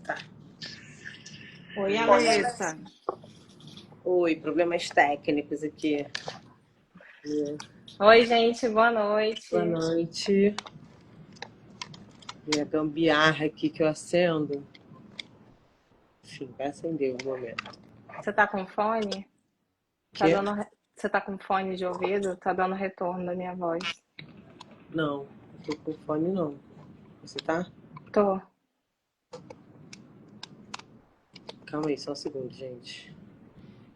Tá. Oi, Alessa. Oi, problemas técnicos aqui. Oi, gente, boa noite. Boa noite. Minha gambiarra aqui que eu acendo. Enfim, vai acender um momento. Você tá com fone? Quê? Você tá com fone de ouvido? Tá dando retorno da minha voz. Não, não tô com fone não. Você tá? Tô. Calma aí, só um segundo, gente.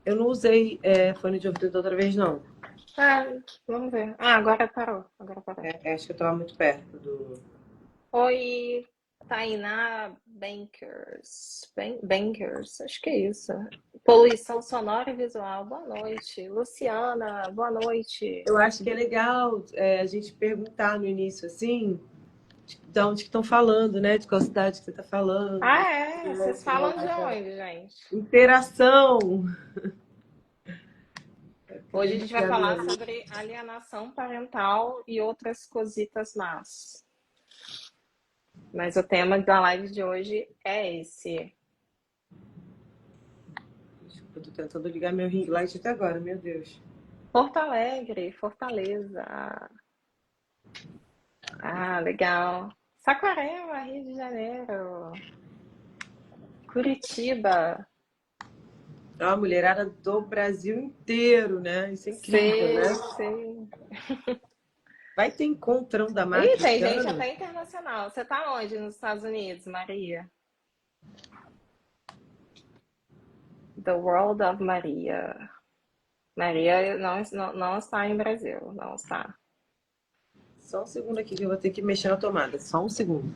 Eu não usei fone de ouvido da outra vez, não. Ah, vamos ver. Ah, agora parou. Acho que eu tava muito perto do... Oi, Tainá Bankers. Bankers, acho que é isso. Poluição sonora e visual. Boa noite. Luciana, boa noite. Eu acho que é legal a gente perguntar no início, assim, de onde que estão falando, né? De qual cidade que você tá falando. Ah, é? Vocês falam de onde, gente? Interação! Hoje a gente vai falar sobre alienação parental e outras cositas más. Mas o tema da live de hoje é esse. Eu tô tentando ligar meu ring light até agora, meu Deus. Porto Alegre, Fortaleza. Ah, legal. Saquarema, Rio de Janeiro. Curitiba. É uma mulherada do Brasil inteiro, né? Isso é incrível, né? Sei. Vai ter encontrão da Ih, máquina tem esse gente ano? até internacional. Você tá onde nos Estados Unidos, Maria? The World of Maria. Maria não está em Brasil, não está. Só um segundo aqui que eu vou ter que mexer na tomada. Só um segundo.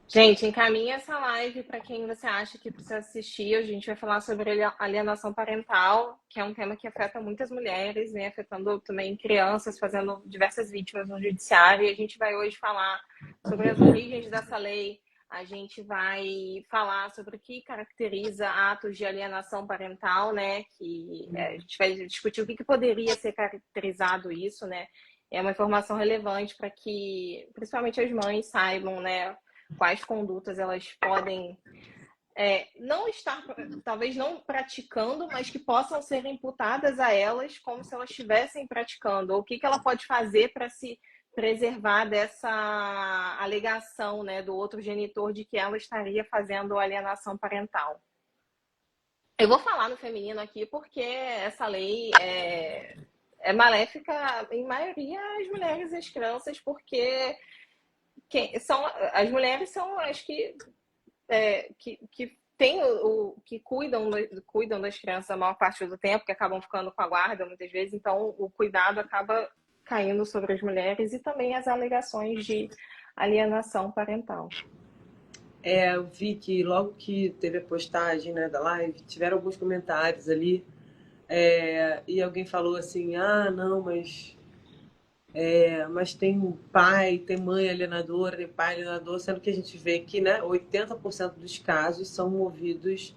Gente, encaminha essa live para quem você acha que precisa assistir. A gente vai falar sobre alienação parental, que é um tema que afeta muitas mulheres, né? Afetando também crianças, fazendo diversas vítimas no judiciário. E a gente vai hoje falar sobre as origens dessa lei. A gente vai falar sobre o que caracteriza atos de alienação parental, né? A gente vai discutir o que poderia ser caracterizado isso, né? É uma informação relevante para que, principalmente as mães, saibam, né? Quais condutas elas podem não estar, talvez não praticando, mas que possam ser imputadas a elas como se elas estivessem praticando. Ou o que ela pode fazer para se preservar dessa alegação, né, do outro genitor de que ela estaria fazendo alienação parental. Eu vou falar no feminino aqui porque essa lei é maléfica, em maioria, às mulheres e às crianças, porque as mulheres são as que tem que cuidam das crianças a maior parte do tempo, que acabam ficando com a guarda muitas vezes, então o cuidado acaba caindo sobre as mulheres e também as alegações de alienação parental. Eu vi que logo que teve a postagem, né, da live, tiveram alguns comentários ali, e alguém falou assim, não, mas tem pai, tem mãe alienadora, tem pai alienador, sendo que a gente vê que, né, 80% dos casos são movidos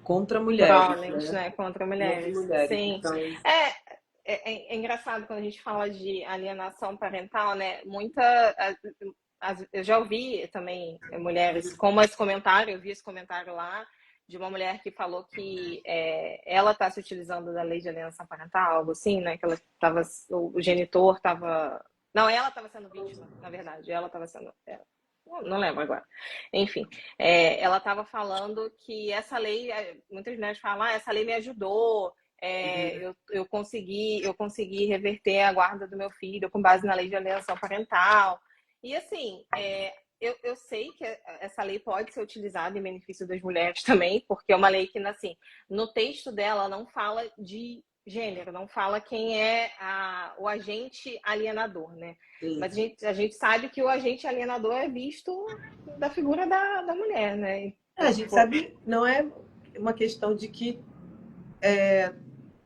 contra Por mulheres, homens, né? Contra Contra mulheres. mulheres. Sim. Então, É engraçado quando a gente fala de alienação parental, né? Eu já ouvi também mulheres como esse comentário, eu vi esse comentário lá de uma mulher que falou que ela está se utilizando da lei de alienação parental, algo assim, né? Que ela estava, o genitor estava, não, ela estava sendo vítima, na verdade, ela estava sendo, não lembro agora. Enfim, ela estava falando que essa lei, muitas mulheres falam, essa lei me ajudou. Eu consegui reverter a guarda do meu filho com base na lei de alienação parental. E assim, eu sei que essa lei pode ser utilizada em benefício das mulheres também, porque é uma lei que, assim, no texto dela não fala de gênero, não fala quem é o agente alienador, né? sim. Mas a gente sabe que o agente alienador é visto da figura da mulher, né? A gente sabe, não é uma questão de que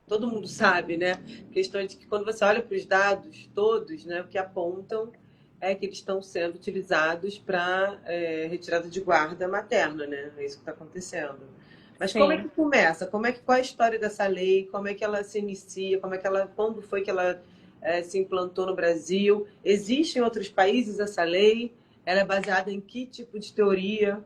todo mundo sabe, né? A questão de que quando você olha para os dados todos, né, o que apontam é que eles estão sendo utilizados para retirada de guarda materna, né? É isso que está acontecendo. Mas como é que Sim. começa? Qual é a história dessa lei? Como é que ela se inicia? Quando foi que ela se implantou no Brasil? Existe em outros países essa lei? Ela é baseada em que tipo de teoria?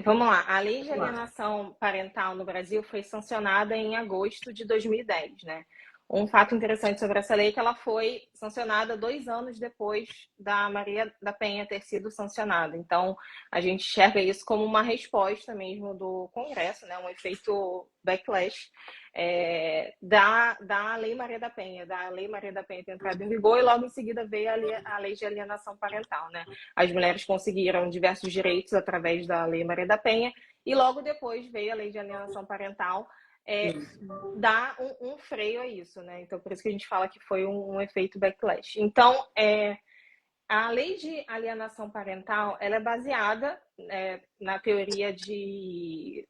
Vamos lá. A lei de Vamos lá. alienação parental no Brasil foi sancionada em agosto de 2010, né? Um fato interessante sobre essa lei é que ela foi sancionada 2 anos depois da Maria da Penha ter sido sancionada. Então, a gente enxerga isso como uma resposta mesmo do Congresso, né? Um efeito backlash da Lei Maria da Penha, da Lei Maria da Penha ter entrado em vigor e logo em seguida veio a lei de alienação parental, né? As mulheres conseguiram diversos direitos através da Lei Maria da Penha e logo depois veio a lei de alienação parental dar um freio a isso, né? Então, por isso que a gente fala que foi um efeito backlash. Então, a lei de alienação parental, ela é baseada na teoria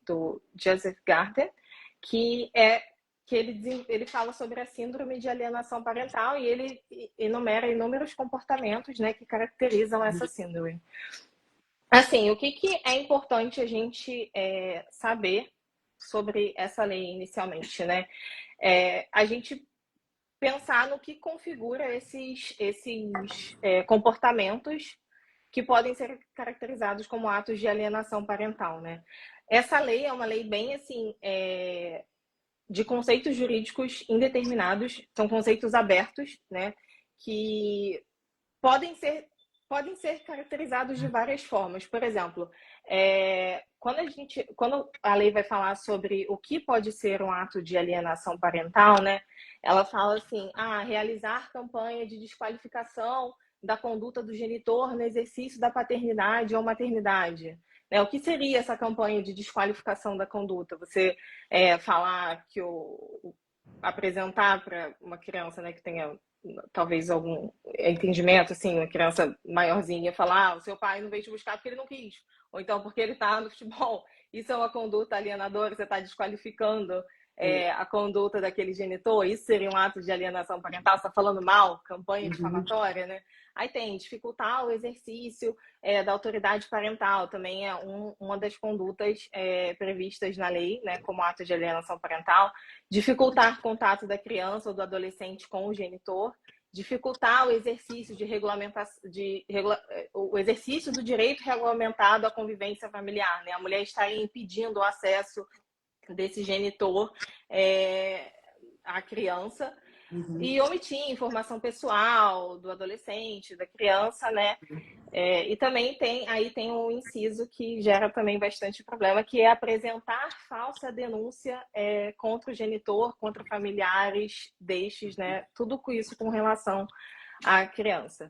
do Joseph Gardner, que ele fala sobre a síndrome de alienação parental e ele enumera inúmeros comportamentos, né, que caracterizam essa síndrome. Assim, o que é importante a gente saber sobre essa lei inicialmente, né? A gente pensar no que configura esses comportamentos que podem ser caracterizados como atos de alienação parental, né? Essa lei é uma lei bem assim de conceitos jurídicos indeterminados, são conceitos abertos, né? Que podem ser caracterizados de várias formas. Por exemplo, quando a lei vai falar sobre o que pode ser um ato de alienação parental, né? Ela fala assim: realizar campanha de desqualificação da conduta do genitor no exercício da paternidade ou maternidade. O que seria essa campanha de desqualificação da conduta? Você falar que apresentar para uma criança, né, que tenha talvez algum entendimento, assim, uma criança maiorzinha falar, o seu pai não veio te buscar porque ele não quis, ou então porque ele tá no futebol. Isso é uma conduta alienadora, você está desqualificando a conduta daquele genitor, isso seria um ato de alienação parental, você está falando mal, campanha difamatória, né? Aí tem dificultar o exercício da autoridade parental, também é uma das condutas previstas na lei, né, como ato de alienação parental. Dificultar o contato da criança ou do adolescente com o genitor, dificultar o exercício o exercício do direito regulamentado à convivência familiar, né? A mulher está impedindo o acesso desse genitor à criança. E omitir informação pessoal do adolescente, da criança, né? E também tem um inciso que gera também bastante problema, que é apresentar falsa denúncia contra o genitor, contra familiares destes, né? Tudo com isso com relação à criança.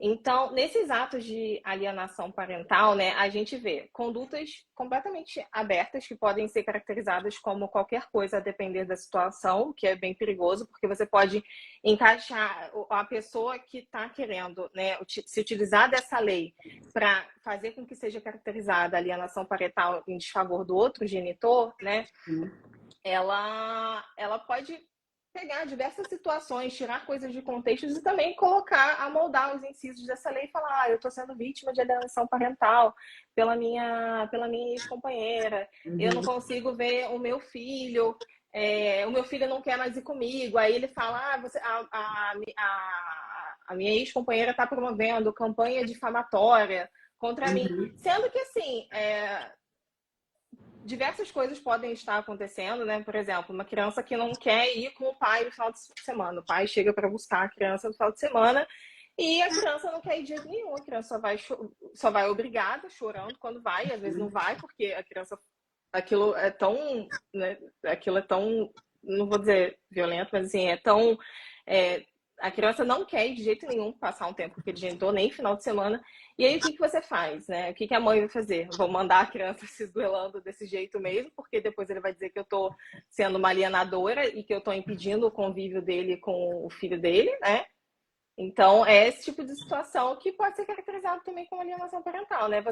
Então, nesses atos de alienação parental, né, a gente vê condutas completamente abertas que podem ser caracterizadas como qualquer coisa a depender da situação, que é bem perigoso, porque você pode encaixar a pessoa que está querendo, né, se utilizar dessa lei para fazer com que seja caracterizada a alienação parental em desfavor do outro genitor, né, ela pode pegar diversas situações, tirar coisas de contextos e também amoldar os incisos dessa lei e falar, eu estou sendo vítima de alienação parental pela minha ex-companheira, eu não consigo ver o meu filho não quer mais ir comigo, aí ele fala, a minha ex-companheira está promovendo campanha difamatória contra mim, sendo que assim, diversas coisas podem estar acontecendo, né? Por exemplo, uma criança que não quer ir com o pai no final de semana. O pai chega para buscar a criança no final de semana e a criança não quer ir de jeito nenhum. A criança só vai obrigada, chorando quando vai, e às vezes não vai, porque a criança... Aquilo é tão... Né? Aquilo é tão... Não vou dizer violento, mas assim, é tão... a criança não quer ir de jeito nenhum passar um tempo com aquele genitor, nem final de semana. E aí, o que você faz, né? O que a mãe vai fazer? Vou mandar a criança se esgoelando desse jeito mesmo, porque depois ele vai dizer que eu estou sendo uma alienadora e que eu estou impedindo o convívio dele com o filho dele, né? Então, é esse tipo de situação que pode ser caracterizado também como alienação parental, né?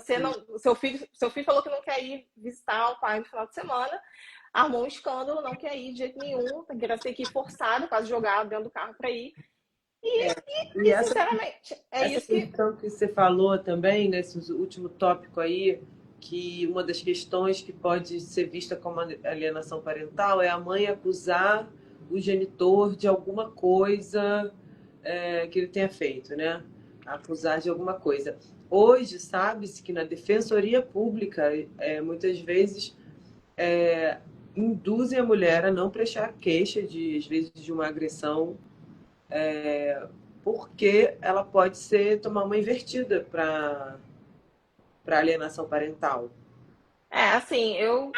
Seu filho falou que não quer ir visitar o pai no final de semana, armou um escândalo, não quer ir de jeito nenhum, a criança tem que ir forçada, quase jogar dentro do carro para ir. E sinceramente, essa isso que... questão que você falou também, nesse último tópico aí, que uma das questões que pode ser vista como alienação parental é a mãe acusar o genitor de alguma coisa que ele tenha feito, né? Acusar de alguma coisa. Hoje, sabe-se que na defensoria pública, muitas vezes, induzem a mulher a não prestar queixa, às vezes, de uma agressão, porque ela pode tomar uma invertida para alienação parental. Assim, eu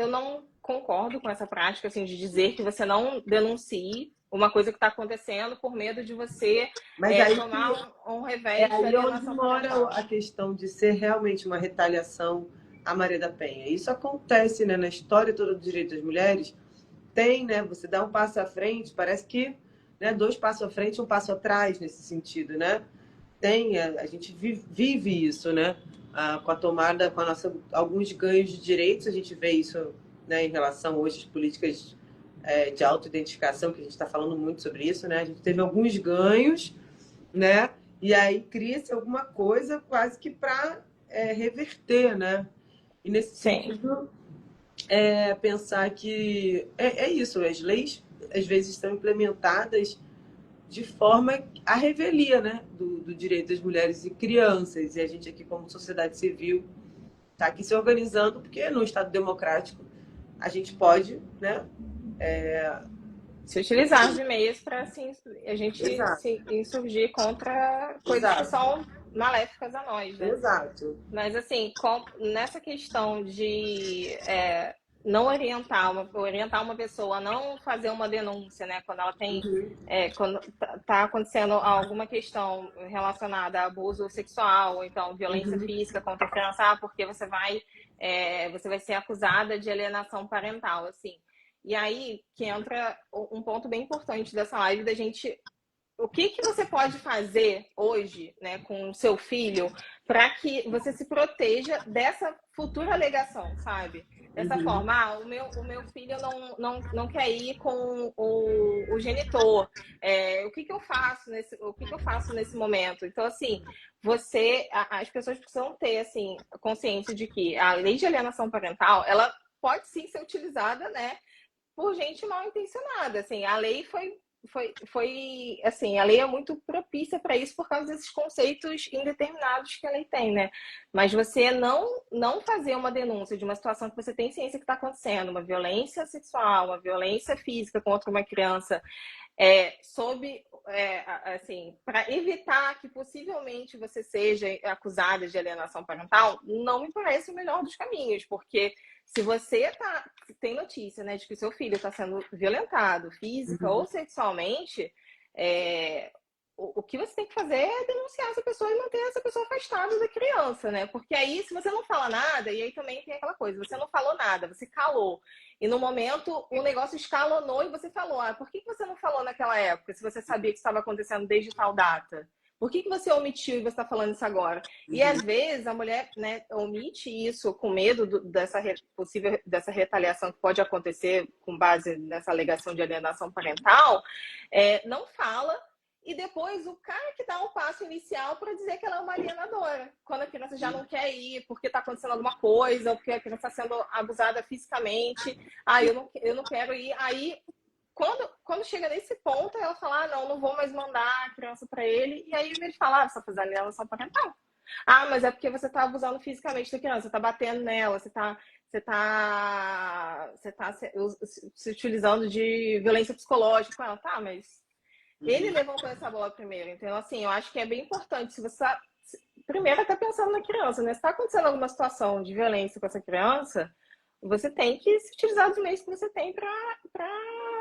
não concordo com essa prática, assim, de dizer que você não denuncie uma coisa que está acontecendo por medo de você Mas aí tomar um é revés de aí onde alienação mora parental. a questão de ser realmente uma retaliação à Maria da Penha. Isso acontece, né, na história toda do direito das mulheres. Tem, né? Você dá um passo à frente, parece que, né, dois passos à frente, um passo atrás nesse sentido, né? Tem, a gente vive isso, né? Com a tomada, com a nossa, alguns ganhos de direitos, a gente vê isso, né, em relação hoje às políticas de autoidentificação, que a gente está falando muito sobre isso, né? A gente teve alguns ganhos, né? E aí cria-se alguma coisa quase que para reverter, né? E nesse Sim. sentido, pensar que é isso, as leis às vezes estão implementadas de forma à revelia, né, do direito das mulheres e crianças. E a gente aqui, como sociedade civil, está aqui se organizando, porque no Estado democrático a gente pode, né? Se utilizar de meios para assim, a gente Exato, se insurgir contra coisas que exato, são maléficas a nós, né? exato. Mas, assim, nessa questão de não orientar uma pessoa a não fazer uma denúncia, né? Quando ela tem. Uhum, Quando tá acontecendo alguma questão relacionada a abuso sexual, ou então violência uhum, física contra a criança, porque você vai ser acusada de alienação parental, assim. E aí que entra um ponto bem importante dessa live da gente o que que você pode fazer hoje, né, com o seu filho, para que você se proteja dessa futura alegação, sabe? Dessa uhum. forma, o meu filho não quer ir com o genitor. O que que eu faço nesse momento? Então, assim, as pessoas precisam ter, assim, consciência de que a lei de alienação parental, ela pode sim ser utilizada, né, por gente mal intencionada. Assim, a lei foi assim, a lei é muito propícia para isso por causa desses conceitos indeterminados que a lei tem, né? Mas você não fazer uma denúncia de uma situação que você tem ciência que está acontecendo, uma violência sexual, uma violência física contra uma criança, assim, para evitar que possivelmente você seja acusada de alienação parental, não me parece o melhor dos caminhos, porque se você tem notícia, né, de que o seu filho está sendo violentado física ou sexualmente, o que você tem que fazer é denunciar essa pessoa e manter essa pessoa afastada da criança, né? Porque aí, se você não fala nada, e aí também tem aquela coisa, você não falou nada, você calou. E no momento, o negócio escalonou e você falou, por que você não falou naquela época, se você sabia que estava acontecendo desde tal data? Por que você omitiu e você está falando isso agora? E às vezes a mulher, né, omite isso com medo dessa retaliação que pode acontecer com base nessa alegação de alienação parental, não fala. E depois o cara que dá o passo inicial para dizer que ela é uma alienadora. Quando a criança já não quer ir, porque está acontecendo alguma coisa, ou porque a criança está sendo abusada fisicamente. Eu não quero ir. Aí, quando chega nesse ponto, ela fala, não vou mais mandar a criança para ele. E aí ele fala, você está fazendo alienação parental. Mas é porque você está abusando fisicamente da criança, você está batendo nela, você tá se utilizando de violência psicológica com ela. Tá, mas ele levantou essa bola primeiro. Então, assim, eu acho que é bem importante. Se você primeiro até pensando na criança, né? Se está acontecendo alguma situação de violência com essa criança, você tem que se utilizar dos meios que você tem para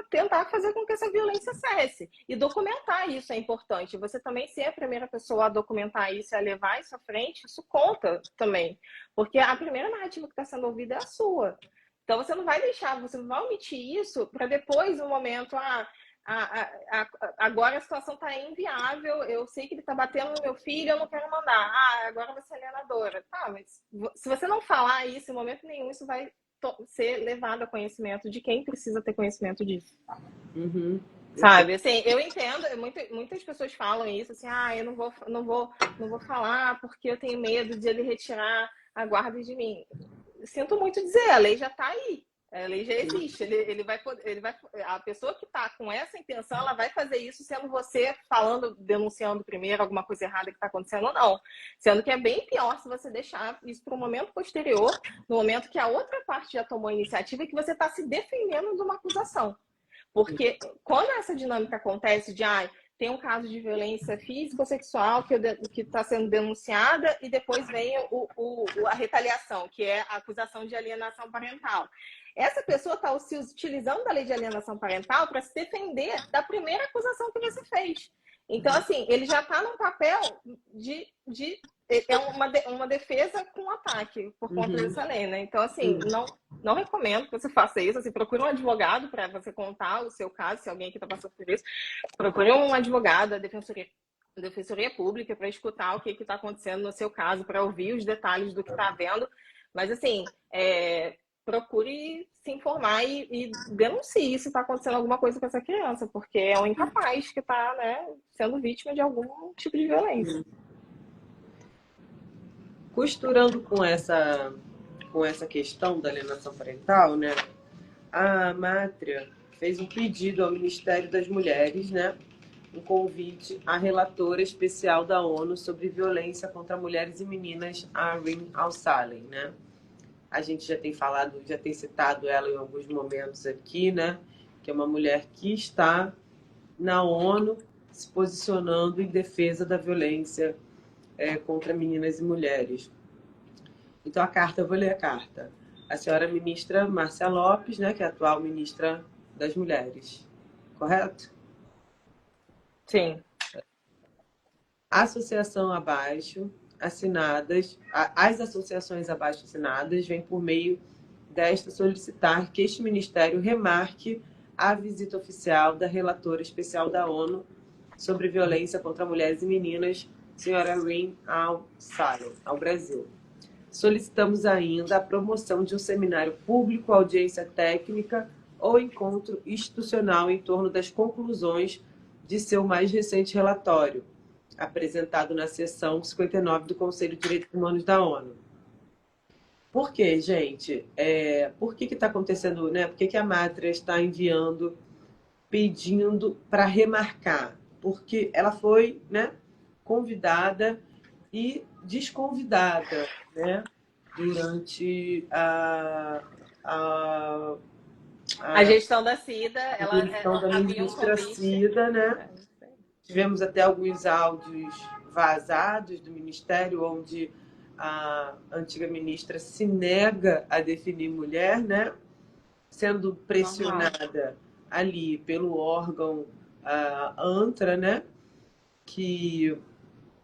tentar fazer com que essa violência cesse. E documentar isso é importante. Você também ser a primeira pessoa a documentar isso e a levar isso à frente, isso conta também. Porque a primeira narrativa que está sendo ouvida é a sua. Então você não vai deixar, você não vai omitir isso para depois, no momento, agora a situação está inviável, eu sei que ele está batendo no meu filho, eu não quero mandar. Agora você é alienadora. Tá, mas se você não falar isso em momento nenhum, isso vai ser levado a conhecimento de quem precisa ter conhecimento disso. Uhum. Sabe, assim, eu entendo, muitas pessoas falam isso, assim, eu não vou falar porque eu tenho medo de ele retirar aguarde de mim. Sinto muito dizer, a lei já está aí. A lei já existe. A pessoa que está com essa intenção, ela vai fazer isso sendo você falando, denunciando primeiro alguma coisa errada que está acontecendo ou não. Sendo que é bem pior se você deixar isso para um momento posterior, no momento que a outra parte já tomou a iniciativa e que você está se defendendo de uma acusação. Porque quando essa dinâmica acontece de tem um caso de violência física ou sexual que está sendo denunciada e depois vem a retaliação, que é a acusação de alienação parental. Essa pessoa está se utilizando da lei de alienação parental para se defender da primeira acusação que você fez. Então, assim, ele já está num papel é uma defesa com ataque por conta dessa lei, né? Então, assim, não recomendo que você faça isso. Assim, procure um advogado para você contar o seu caso, se alguém aqui está passando por isso. Procure um advogado, a Defensoria Pública, para escutar o que está acontecendo no seu caso, para ouvir os detalhes do que está havendo. Mas, assim, procure se informar e denuncie se está acontecendo alguma coisa com essa criança, porque é um incapaz que está, né, sendo vítima de algum tipo de violência. Costurando com essa questão da alienação parental, né, a Mátria fez um pedido ao Ministério das Mulheres, né, um convite à relatora especial da ONU sobre violência contra mulheres e meninas, a Rim Al-Salem, né? A gente já tem citado ela em alguns momentos aqui, né? Que é uma mulher que está na ONU se posicionando em defesa da violência contra meninas e mulheres. Então, eu vou ler a carta. A senhora ministra Márcia Lopes, né, que é a atual ministra das Mulheres. Correto? Sim. As associações abaixo assinadas vêm por meio desta solicitar que este Ministério remarque a visita oficial da relatora especial da ONU sobre violência contra mulheres e meninas, senhora Rim Al-Salem, ao Brasil. Solicitamos ainda a promoção de um seminário público, audiência técnica ou encontro institucional em torno das conclusões de seu mais recente relatório, apresentado na seção 59 do Conselho de Direitos Humanos da ONU. Por quê, gente? Por que está acontecendo, né? Por que a Mátria está enviando, pedindo para remarcar? Porque ela foi, né, convidada e desconvidada, né, durante a gestão da Cida, a gestão da ministra Cida, né? Tivemos até alguns áudios vazados do Ministério, onde a antiga ministra se nega a definir mulher, né? Sendo pressionada ali pelo órgão ANTRA, né? Que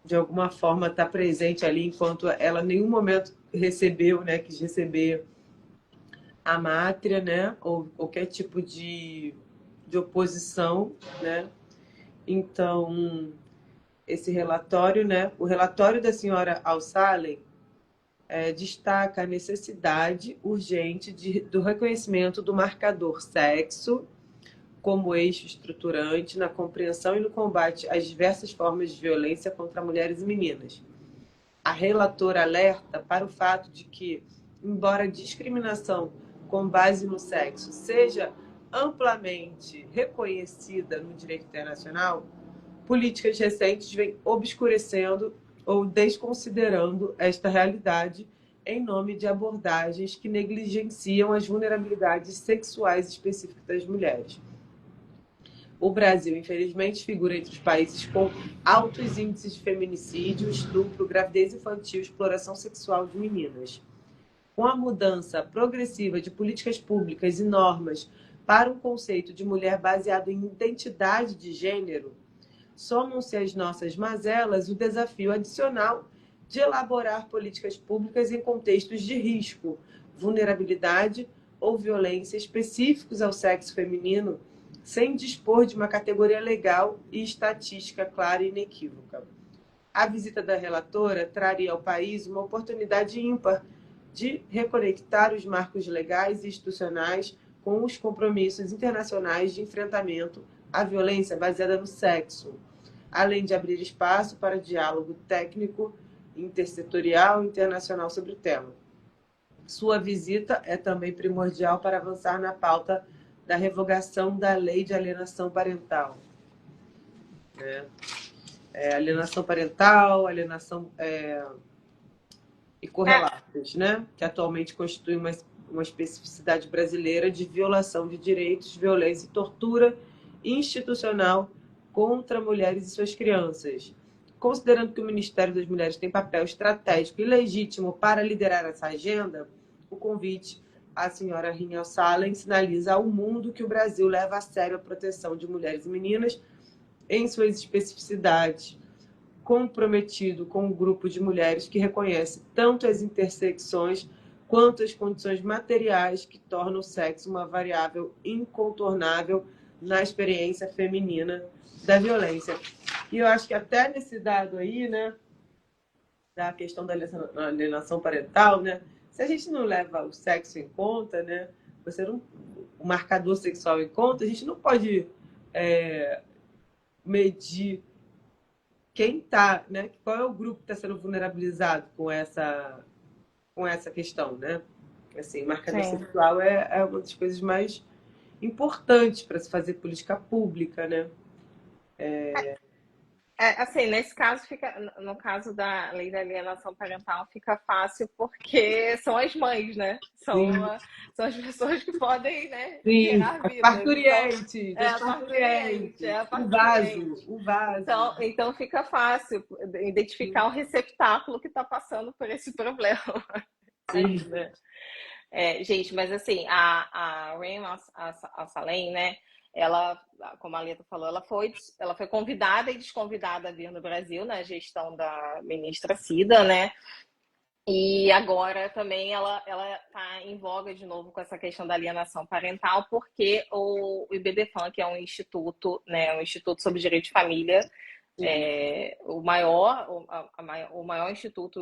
de alguma forma está presente ali, enquanto ela em nenhum momento recebeu, né? Quis receber a Mátria, né? Ou qualquer tipo de oposição, né? Então, esse relatório, né? O relatório da senhora Al-Salem destaca a necessidade urgente do reconhecimento do marcador sexo como eixo estruturante na compreensão e no combate às diversas formas de violência contra mulheres e meninas. A relatora alerta para o fato de que, embora a discriminação com base no sexo seja amplamente reconhecida no direito internacional, políticas recentes vêm obscurecendo ou desconsiderando esta realidade em nome de abordagens que negligenciam as vulnerabilidades sexuais específicas das mulheres. O Brasil, infelizmente, figura entre os países com altos índices de feminicídio, estupro, gravidez infantil e exploração sexual de meninas. Com a mudança progressiva de políticas públicas e normas para um conceito de mulher baseado em identidade de gênero, somam-se às nossas mazelas o desafio adicional de elaborar políticas públicas em contextos de risco, vulnerabilidade ou violência específicos ao sexo feminino, sem dispor de uma categoria legal e estatística clara e inequívoca. A visita da relatora traria ao país uma oportunidade ímpar de reconectar os marcos legais e institucionais com os compromissos internacionais de enfrentamento à violência baseada no sexo, além de abrir espaço para diálogo técnico intersetorial e internacional sobre o tema. Sua visita é também primordial para avançar na pauta da revogação da Lei de Alienação Parental. Alienação parental, alienação e correlatos, né? Que atualmente constitui uma especificidade brasileira de violação de direitos, violência e tortura institucional contra mulheres e suas crianças. Considerando que o Ministério das Mulheres tem papel estratégico e legítimo para liderar essa agenda, o convite à senhora Rinal Salem sinaliza ao mundo que o Brasil leva a sério a proteção de mulheres e meninas em suas especificidades, comprometido com um grupo de mulheres que reconhece tanto as intersecções quanto as condições materiais que tornam o sexo uma variável incontornável na experiência feminina da violência. E eu acho que até nesse dado aí, né, da questão da alienação parental, né, se a gente não leva o sexo em conta, né, o marcador sexual em conta, a gente não pode medir quem está, né, qual é o grupo que está sendo vulnerabilizado com essa questão, né? Assim, marcador sexual é uma das coisas mais importantes para se fazer política pública, né? Assim, nesse caso, no caso da lei da alienação parental, fica fácil porque são as mães, né? São as pessoas que podem, né, gerar vida. Parturiente, o vaso. Então fica fácil identificar o receptáculo que está passando por esse problema. Sim. Né? Gente, mas assim, a Rinal Salem, né? Ela, como a Leta falou, ela foi convidada e desconvidada a vir no Brasil na gestão da ministra Cida, né? E agora também ela está em voga de novo com essa questão da alienação parental, porque o IBDFAM, que é um instituto, né, um instituto sobre direito de família, o maior instituto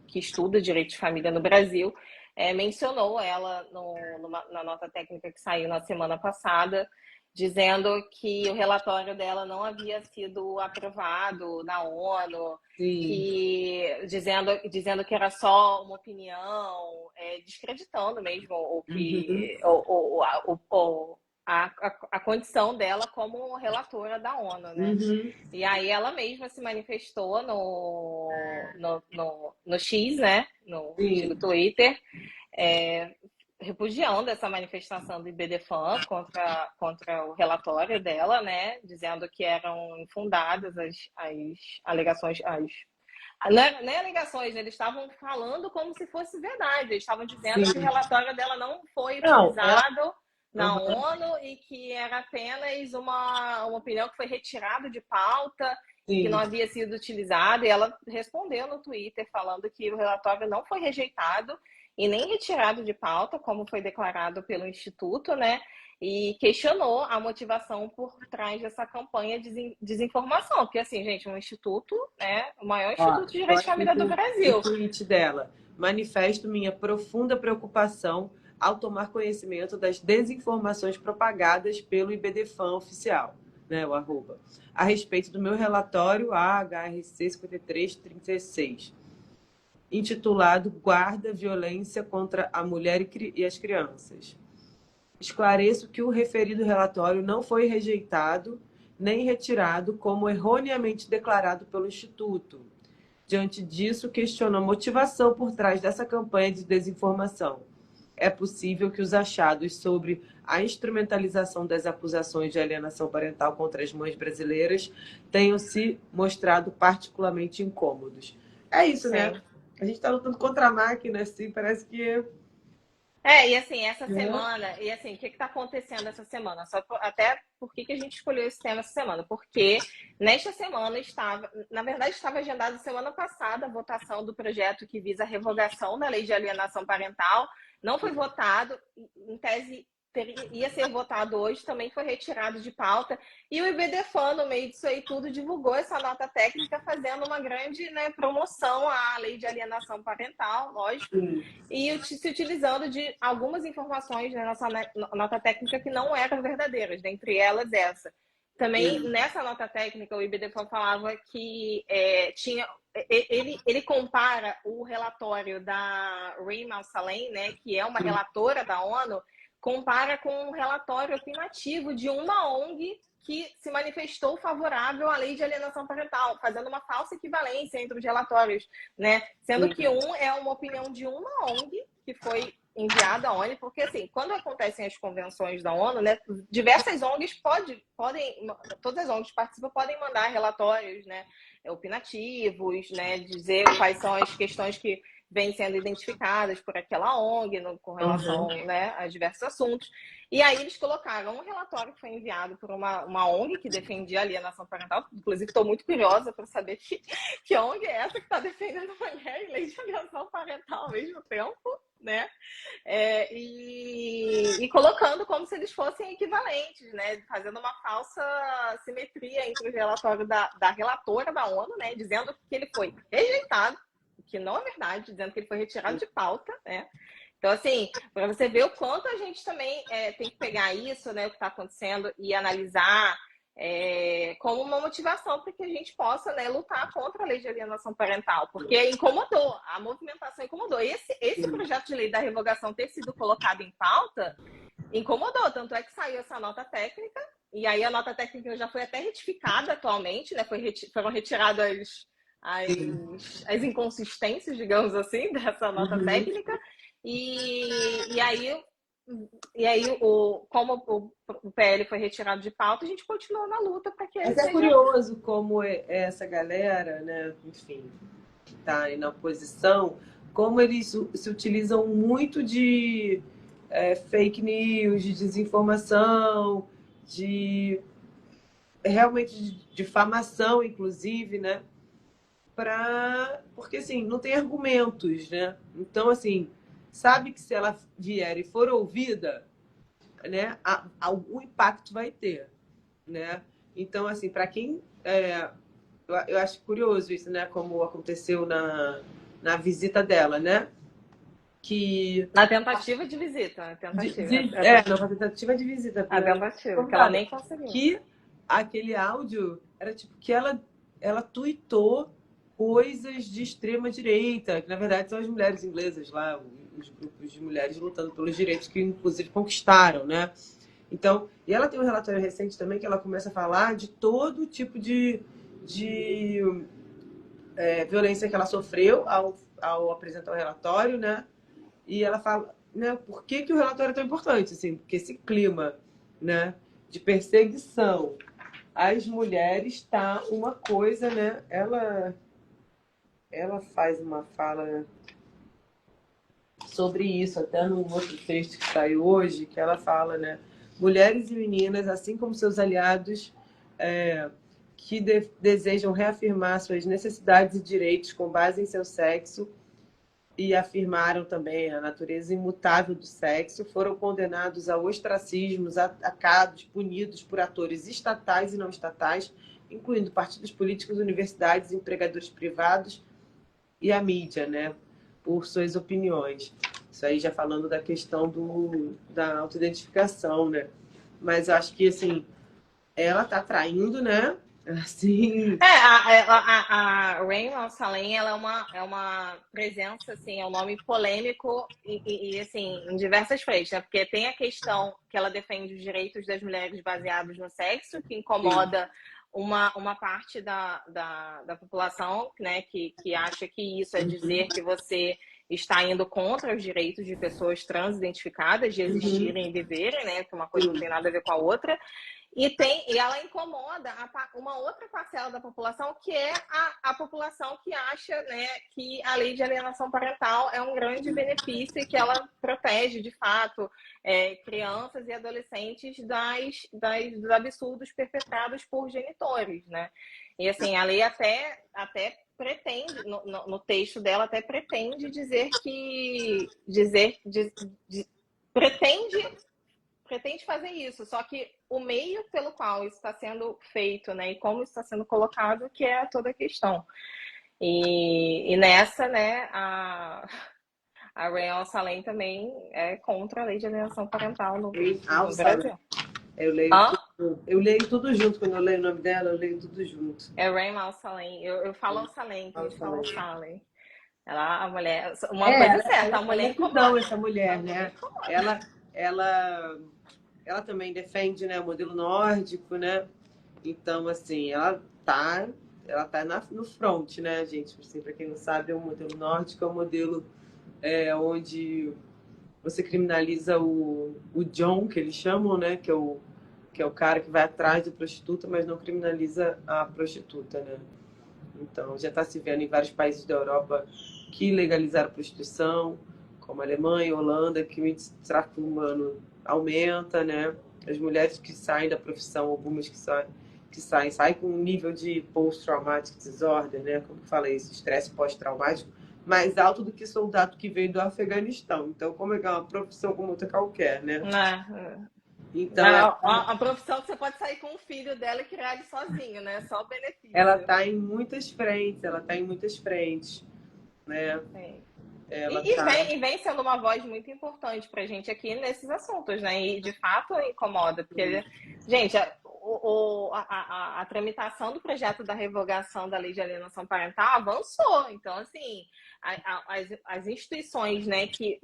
que estuda direito de família no Brasil, mencionou ela na nota técnica que saiu na semana passada, dizendo que o relatório dela não havia sido aprovado na ONU, dizendo que era só uma opinião, descreditando mesmo o que a condição dela como relatora da ONU, né? E aí ela mesma se manifestou no X, né? No antigo Twitter, repudiando essa manifestação do IBDFAM contra o relatório dela, né? Dizendo que eram infundadas as alegações, nem alegações, eles estavam falando como se fosse verdade. Eles estavam dizendo que o relatório dela não foi utilizado na ONU e que era apenas uma opinião que foi retirada de pauta, que não havia sido utilizada. E ela respondeu no Twitter falando que o relatório não foi rejeitado e nem retirado de pauta, como foi declarado pelo Instituto, né? E questionou a motivação por trás dessa campanha de desinformação. Porque, assim, gente, um instituto, né? O maior instituto de direito de família do Brasil. O tweet dela: manifesto minha profunda preocupação ao tomar conhecimento das desinformações propagadas pelo IBDFAM oficial, né, o @ a respeito do meu relatório HRC 5336, intitulado Guarda Violência contra a Mulher e as Crianças. Esclareço que o referido relatório não foi rejeitado nem retirado como erroneamente declarado pelo Instituto. Diante disso, questiono a motivação por trás dessa campanha de desinformação. É possível que os achados sobre a instrumentalização das acusações de alienação parental contra as mães brasileiras tenham se mostrado particularmente incômodos. É isso, né? A gente está lutando contra a máquina, assim, parece que... E assim, essa semana, e assim, o que está acontecendo essa semana? Até por que a gente escolheu esse tema essa semana? Porque nesta semana estava agendada semana passada a votação do projeto que visa a revogação da lei de alienação parental. Não foi votado, em tese ia ser votado hoje, também foi retirado de pauta. E o IBDFAN, no meio disso aí tudo, divulgou essa nota técnica, fazendo uma grande, né, promoção à lei de alienação parental, lógico, e se utilizando de algumas informações na nossa nota técnica que não eram verdadeiras, dentre elas essa. também nessa nota técnica, o IBDFON falava que ele compara o relatório da Rima Al-Salem, né, que é uma relatora da ONU, compara com um relatório opinativo de uma ONG que se manifestou favorável à lei de alienação parental, fazendo uma falsa equivalência entre os relatórios, né? Sendo que um é uma opinião de uma ONG que foi enviada à ONU, porque assim, quando acontecem as convenções da ONU, né, diversas ONGs todas as ONGs que participam podem mandar relatórios, né, opinativos, né, dizer quais são as questões que vêm sendo identificadas por aquela ONG com relação, né, a diversos assuntos. E aí eles colocaram um relatório que foi enviado por uma ONG que defendia a alienação parental. Inclusive, estou muito curiosa para saber que ONG é essa que está defendendo a mulher em lei de alienação parental ao mesmo tempo, né? E colocando como se eles fossem equivalentes, né? Fazendo uma falsa simetria entre o relatório da relatora da ONU, né? Dizendo que ele foi rejeitado, que não é verdade, dizendo que ele foi retirado de pauta, né? Então, assim, para você ver o quanto a gente também tem que pegar isso, né, o que está acontecendo, e analisar como uma motivação para que a gente possa, né, lutar contra a lei de alienação parental, porque incomodou, a movimentação incomodou. Esse projeto de lei da revogação ter sido colocado em pauta incomodou, tanto é que saiu essa nota técnica, e aí a nota técnica já foi até retificada atualmente, né, foram retiradas as inconsistências, digamos assim, dessa nota técnica. E aí como o PL foi retirado de pauta, a gente continuou na luta para que ele Mas é seja... curioso como essa galera, né, enfim, que está aí na oposição, como eles se utilizam muito de fake news, de desinformação, de realmente de difamação, inclusive, né? Porque assim, não tem argumentos, né? Então, assim, sabe que se ela vier e for ouvida, né, algum impacto vai ter, né? Então, assim, para quem eu acho curioso isso, né? Como aconteceu na visita dela, né? Que Na tentativa de visita, na tentativa de visita, a tentativa, que ela nem conseguiu. Que aquele áudio era tipo que ela tuitou coisas de extrema direita, que na verdade são as mulheres inglesas lá, os grupos de mulheres lutando pelos direitos que inclusive conquistaram, né? Então, e ela tem um relatório recente também que ela começa a falar de todo tipo de violência que ela sofreu ao apresentar o relatório, né? E ela fala, né, por que o relatório é tão importante, assim, porque esse clima, né, de perseguição às mulheres está uma coisa, né? Ela faz uma fala sobre isso, até num outro texto que saiu hoje, que ela fala, né? Mulheres e meninas, assim como seus aliados, que desejam reafirmar suas necessidades e direitos com base em seu sexo e afirmaram também a natureza imutável do sexo, foram condenados ao ostracismo, atacados, punidos por atores estatais e não estatais, incluindo partidos políticos, universidades, empregadores privados e a mídia, né, por suas opiniões. Isso aí já falando da questão da autoidentificação, né? Mas eu acho que, assim, ela tá traindo, né? Assim... a Rima Al-Salem, ela é uma presença, assim, é um nome polêmico e assim, em diversas frentes, né? Porque tem a questão que ela defende os direitos das mulheres baseados no sexo, que incomoda uma parte da população, né? Que acha que isso é dizer que você está indo contra os direitos de pessoas trans identificadas de existirem e viverem, né? Que uma coisa não tem nada a ver com a outra. E ela incomoda uma outra parcela da população, que é a população que acha, né, que a lei de alienação parental é um grande benefício e que ela protege, de fato, crianças e adolescentes dos absurdos perpetrados por genitores, né? E, assim, a lei até pretende, no texto dela, até pretende dizer que... pretende fazer isso, só que o meio pelo qual isso está sendo feito, né, e como isso está sendo colocado, que é toda a questão. E nessa, né, a Rima Al-Salem também é contra a lei de alienação parental no Brasil. Eu leio Eu leio tudo junto, quando eu leio o nome dela, eu leio tudo junto. É Rayma Al-Salem. Eu falo Al-Salem, que Fala, eles fala falam aí. Salem. Ela, a mulher. Uma É, coisa é ela, certa, ela, a ela mulher é tudão, incomoda. essa A mulher, mulher né? incomoda. Ela, ela também defende, né, o modelo nórdico, né? Então, assim, ela tá no front, né, gente? Assim, para quem não sabe, o modelo nórdico é um modelo onde você criminaliza o John, que eles chamam, né? Que é o cara que vai atrás da prostituta, mas não criminaliza a prostituta, né? Então, já está se vendo em vários países da Europa que legalizaram a prostituição, como a Alemanha, Holanda, que o índice de tráfico humano aumenta, né? As mulheres que saem da profissão, algumas saem com um nível de post-traumatic disorder, né? Como que fala isso? Estresse pós-traumático, mais alto do que soldado que veio do Afeganistão. Então, como é que é uma profissão como outra qualquer, né? Né? Então, A profissão que você pode sair com o filho dela e criar ele sozinho, né? Só o ela benefício. está em muitas frentes, né? Sim. Ela E tá. vem sendo uma voz muito importante para a gente aqui nesses assuntos, né? E de fato incomoda, porque, gente, a tramitação do projeto da revogação da lei de alienação parental avançou. Então, assim, as instituições, né, que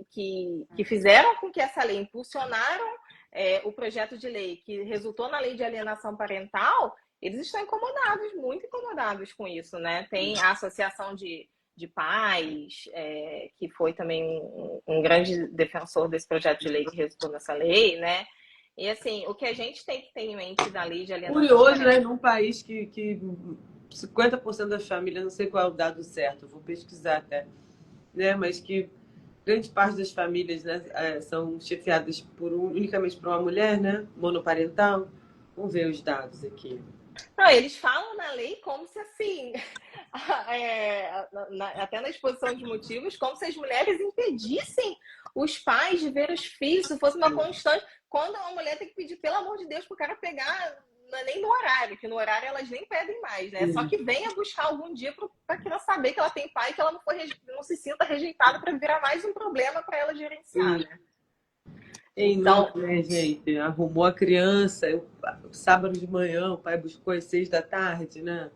fizeram com que essa lei impulsionaram o projeto de lei que resultou na lei de alienação parental, eles estão incomodados, muito incomodados com isso, né? Tem a associação de pais, que foi também um grande defensor desse projeto de lei que resultou nessa lei, né? E assim, o que a gente tem que ter em mente da lei de alienação Curioso, né? parental. Num país que 50% das famílias, não sei qual é o dado certo, vou pesquisar até, né? Mas que grande parte das famílias, né, são chefiadas unicamente por uma mulher, né? Monoparental. Vamos ver os dados aqui. Não, eles falam na lei como se assim, até na exposição de motivos, como se as mulheres impedissem os pais de ver os filhos, se fosse uma constante. Quando uma mulher tem que pedir, pelo amor de Deus, para o cara pegar, não é nem no horário, que no horário elas nem pedem mais, né? Só que venha buscar algum dia para a criança saber que ela tem pai e que ela não se sinta rejeitada para virar mais um problema para ela gerenciar, né? Quem Então, nunca, né, gente? Arrumou a criança, sábado de manhã, o pai buscou às 6 da tarde, né?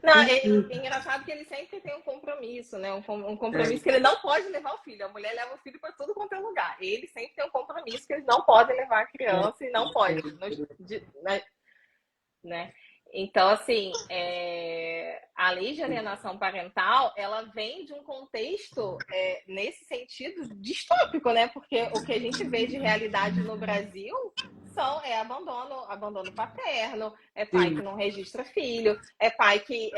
não, Quem é nunca? engraçado que ele sempre tem um compromisso, né? Um compromisso que ele não pode levar o filho. A mulher leva o filho para tudo quanto é lugar. Ele sempre tem um compromisso que ele não pode levar a criança e não pode, né? Então, assim, a lei de alienação parental, ela vem de um contexto, nesse sentido, distópico, né? Porque o que a gente vê de realidade no Brasil abandono paterno, é pai Sim. que não registra filho, é pai que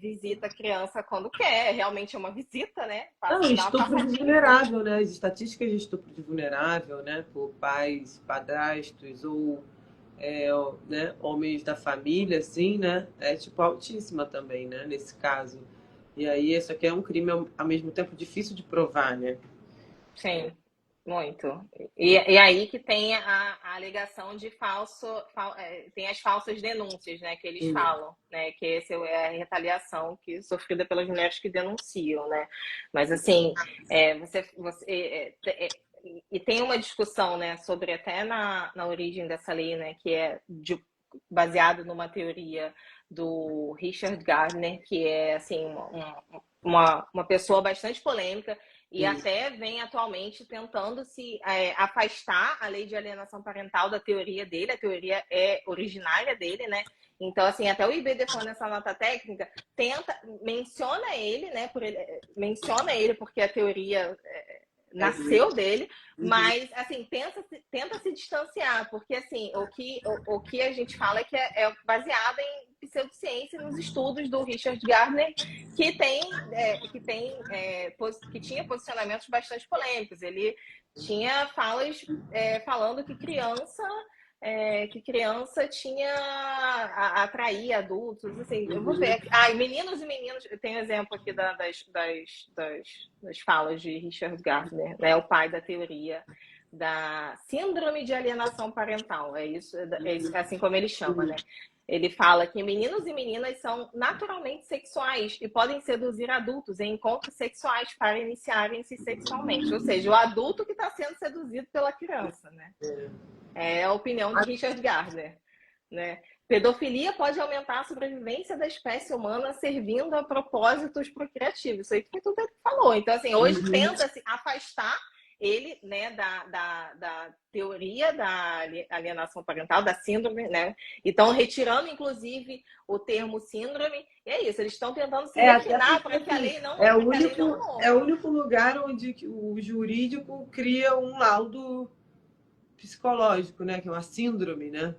visita a criança quando quer, realmente é uma visita, né? Não, Dá uma estupro de passadinha. vulnerável, né? As estatísticas de estupro de vulnerável, né? Por pais, padrastos ou né, homens da família, assim, né? É tipo altíssima também, né? Nesse caso. E aí, isso aqui é um crime ao mesmo tempo difícil de provar, né? Sim, muito. E aí que tem a alegação de tem as falsas denúncias, né, que eles Hum. falam, né, que essa é a retaliação que é sofrida pelas mulheres que denunciam, né. Mas assim, e tem uma discussão, né, sobre até na origem dessa lei, né, que é baseado numa teoria do Richard Gardner, que é assim uma pessoa bastante polêmica e até vem atualmente tentando se afastar a lei de alienação parental da teoria dele, a teoria é originária dele, né? Então, assim, até o IBDFON nessa nota técnica menciona ele porque a teoria nasceu dele, mas assim, tenta se distanciar, porque assim, o que a gente fala é que é baseado em pseudociência nos estudos do Richard Gardner, que tinha posicionamentos bastante polêmicos. Ele tinha falas falando que criança atraía adultos, assim, eu vou ver. Meninos e meninas, eu tenho exemplo aqui das falas de Richard Gardner, né, o pai da teoria da síndrome de alienação parental, é assim como ele chama, né? Ele fala que meninos e meninas são naturalmente sexuais e podem seduzir adultos em encontros sexuais para iniciarem-se sexualmente. Ou seja, o adulto que está sendo seduzido pela criança, né? É a opinião de Richard Gardner. né? Pedofilia pode aumentar a sobrevivência da espécie humana servindo a propósitos procriativos. Isso aí foi tudo que ele falou. Então, assim, hoje tenta-se afastar ele, né, da teoria da alienação parental, da síndrome, né? E estão retirando, inclusive, o termo síndrome. E é isso, eles estão tentando se refinar para que a lei não é morra. o único lugar onde o jurídico cria um laudo psicológico, né? Que é uma síndrome, né?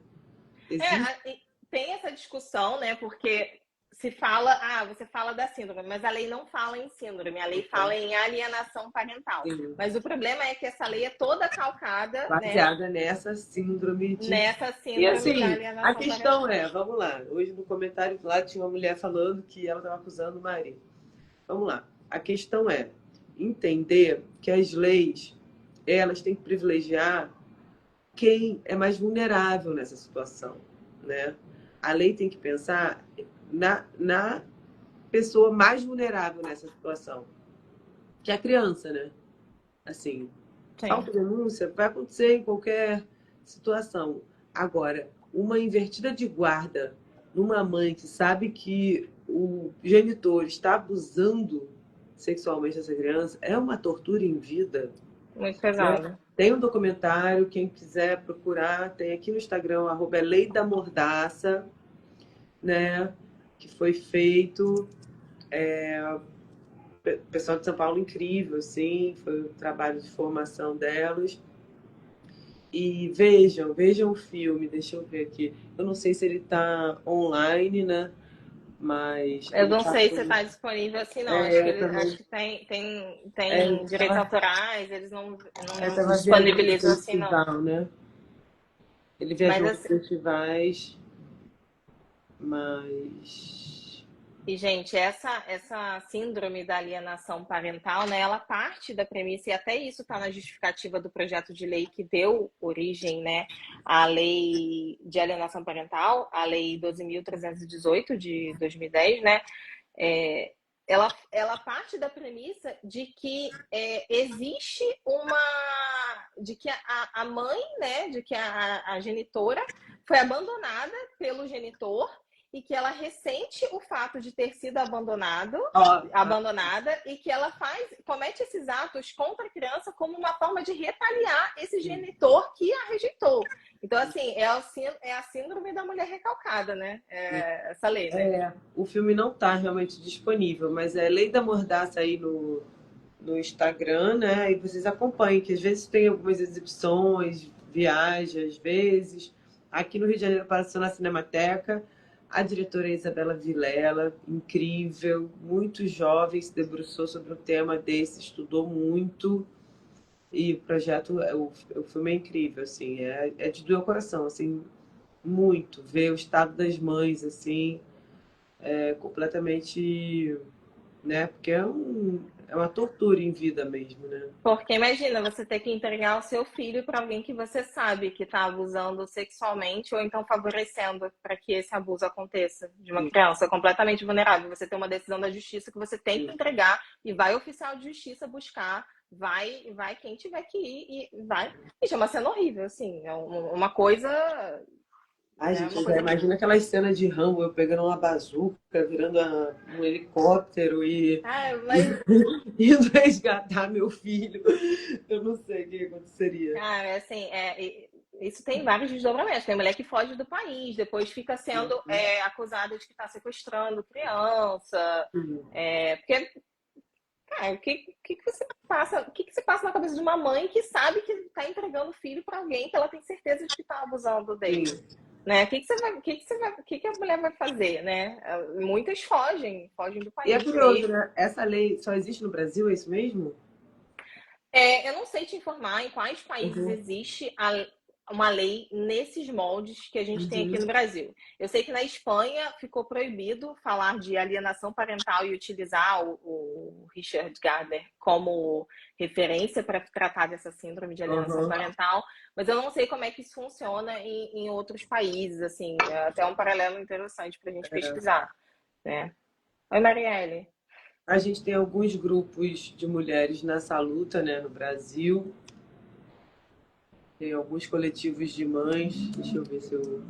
Tem essa discussão, né? Porque se fala, você fala da síndrome, mas a lei não fala em síndrome, a lei fala em alienação parental. Sim. Mas o problema é que essa lei é toda calcada, baseada, né, nessa síndrome nessa síndrome, e assim, da alienação a questão parental. vamos lá, hoje no comentário lá tinha uma mulher falando que ela estava acusando o marido. Vamos lá, a questão é entender que as leis, elas têm que privilegiar quem é mais vulnerável nessa situação, né? A lei tem que pensar na pessoa mais vulnerável nessa situação, que é a criança, né? Assim, autodenúncia vai acontecer em qualquer situação. Agora, uma invertida de guarda numa mãe que sabe que o genitor está abusando sexualmente dessa criança é uma tortura em vida. Muito pesado. Né? Tem um documentário, quem quiser procurar, tem aqui no Instagram, @Lei da Mordaça, né? Que foi feito. Pessoal de São Paulo incrível, assim, foi o trabalho de formação delas. E vejam o filme, deixa eu ver aqui. Eu não sei se ele está online, né? Mas. Eu não sei se está disponível assim, não. Acho que tem direitos autorais, eles não disponibilizam assim, não. Né? Ele viajou para festivais, mas. E, gente, essa síndrome da alienação parental, né, ela parte da premissa, e até isso está na justificativa do projeto de lei que deu origem, né, à lei de alienação parental, a lei 12.318 de 2010, né, ela parte da premissa de que existe de que a mãe, né, de que a genitora foi abandonada pelo genitor, e que ela ressente o fato de ter sido abandonada e que ela comete esses atos contra a criança como uma forma de retaliar esse genitor que a rejeitou. Então, assim, é a síndrome da mulher recalcada, né? Essa lei, né? O filme não está realmente disponível, mas é Lei da Mordaça aí no Instagram, né? E vocês acompanhem, que às vezes tem algumas exibições, viagens, às vezes. Aqui no Rio de Janeiro passou na Cinemateca. A diretora Isabela Vilela, incrível, muito jovem, se debruçou sobre um tema desse, estudou muito. E o projeto, o filme é incrível, assim, é de doer o coração, assim, muito. Ver o estado das mães, assim, completamente, né? Porque é uma tortura em vida mesmo, né? Porque imagina você ter que entregar o seu filho para alguém que você sabe que está abusando sexualmente ou então favorecendo para que esse abuso aconteça de uma criança completamente vulnerável. Você tem uma decisão da justiça que você tem que entregar e vai o oficial de justiça buscar, vai quem tiver que ir e vai. Gente, é uma cena horrível, assim, é uma coisa. Ai, gente, já imagina aquelas cenas de Rambo, eu pegando uma bazuca, virando um helicóptero e indo resgatar meu filho. Eu não sei o que aconteceria. Cara, assim, isso tem vários desdobramentos. Tem mulher que foge do país, depois fica sendo acusada de que está sequestrando criança. Porque, cara, o que você passa? O que se passa na cabeça de uma mãe que sabe que está entregando o filho para alguém que ela tem certeza de que está abusando dele? Né? O que a mulher vai fazer, né? Muitas fogem do país. E é curioso, né? Essa lei só existe no Brasil, é isso mesmo? Eu não sei te informar em quais países existe uma lei nesses moldes que a gente tem aqui no Brasil. Eu sei que na Espanha ficou proibido falar de alienação parental e utilizar o Richard Gardner como referência para tratar dessa síndrome de alienação parental, mas eu não sei como é que isso funciona em outros países, assim, é até um paralelo interessante para a gente pesquisar, né? Oi, Marielle. A gente tem alguns grupos de mulheres nessa luta, né, no Brasil. Tem alguns coletivos de mães. Deixa eu ver se eu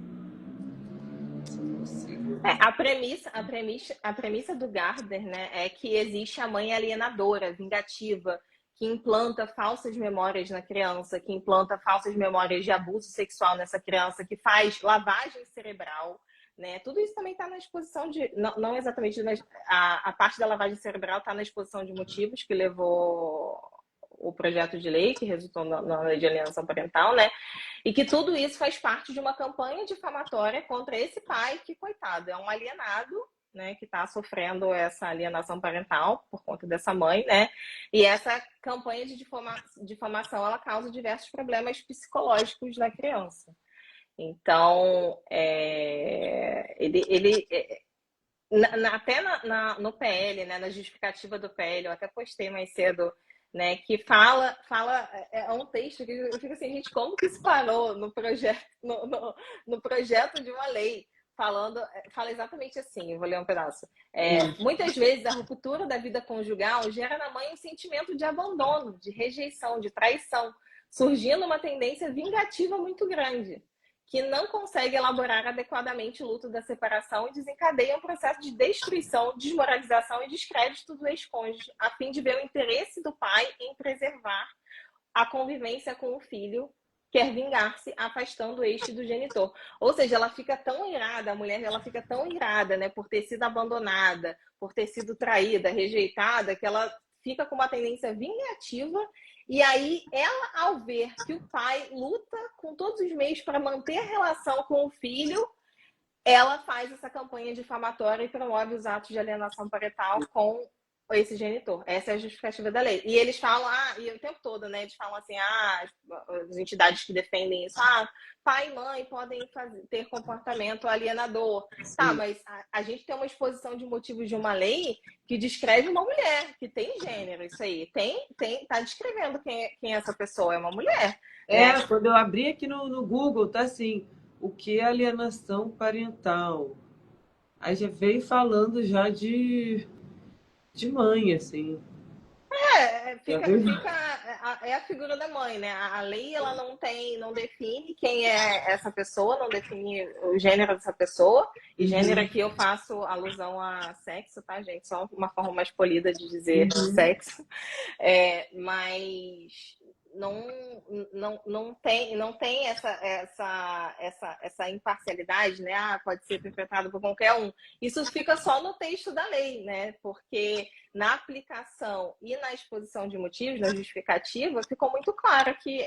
possível. A premissa do Gardner, né, é que existe a mãe alienadora, vingativa, que implanta falsas memórias na criança, que implanta falsas memórias de abuso sexual nessa criança, que faz lavagem cerebral, né? Tudo isso também está na exposição de, não exatamente a parte da lavagem cerebral está na exposição de motivos que levou o projeto de lei que resultou na lei de alienação parental, né? E que tudo isso faz parte de uma campanha difamatória contra esse pai que, coitado, é um alienado, né, que está sofrendo essa alienação parental por conta dessa mãe, né? E essa campanha de difamação, ela causa diversos problemas psicológicos na criança. Então, até no PL, né, na justificativa do PL, eu até postei mais cedo, né, que fala é um texto que eu fico assim, gente, como que isso parou no projeto, no projeto de uma lei? Fala exatamente assim, eu vou ler um pedaço. Muitas vezes a ruptura da vida conjugal gera na mãe um sentimento de abandono, de rejeição, de traição, surgindo uma tendência vingativa muito grande, que não consegue elaborar adequadamente o luto da separação e desencadeia um processo de destruição, desmoralização e descrédito do ex-cônjuge, a fim de ver o interesse do pai em preservar a convivência com o filho, quer vingar-se, afastando este do genitor. Ou seja, ela fica tão irada, a mulher ela fica tão irada, né, por ter sido abandonada, por ter sido traída, rejeitada, que ela fica com uma tendência vingativa. E aí, ela, ao ver que o pai luta com todos os meios para manter a relação com o filho, ela faz essa campanha difamatória e promove os atos de alienação parental com esse genitor. Essa é a justificativa da lei. E eles falam, e o tempo todo, né? Eles falam assim, as entidades que defendem isso, pai e mãe podem ter comportamento alienador. Sim. Tá, mas a gente tem uma exposição de motivos de uma lei que descreve uma mulher, que tem gênero, isso aí. Tá descrevendo quem é essa pessoa, é uma mulher. Né? Quando eu abri aqui no Google, tá assim, o que é alienação parental? Aí já veio falando já de mãe, assim. É a figura da mãe, né? A lei, ela não define quem é essa pessoa, não define o gênero dessa pessoa. E gênero aqui eu faço alusão a sexo, tá, gente? Só uma forma mais polida de dizer sexo. Mas não tem essa imparcialidade, né? Pode ser interpretado por qualquer um. Isso fica só no texto da lei, né? Porque na aplicação e na exposição de motivos, na justificativa, ficou muito claro que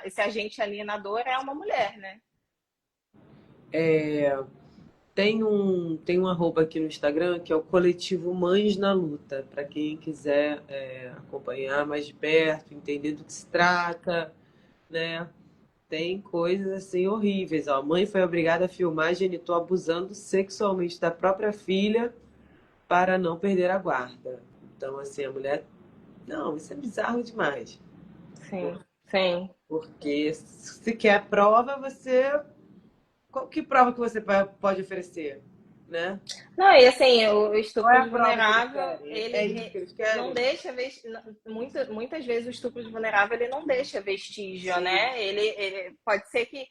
esse agente alienador é uma mulher, né? Tem um arroba aqui no Instagram que é o Coletivo Mães na Luta, para quem quiser acompanhar mais de perto, entender do que se trata, né? Tem coisas assim horríveis. Ó. A mãe foi obrigada a filmar genitor abusando sexualmente da própria filha para não perder a guarda. Então, assim, a mulher... Não, isso é bizarro demais. Sim. Porque se quer prova, você... Que prova que você pode oferecer, né? Não, e assim, o estupro Qual é de vulnerável, isso que eles querem? não deixa muitas vezes o estupro de vulnerável ele não deixa vestígio, Sim. né? Ele pode ser que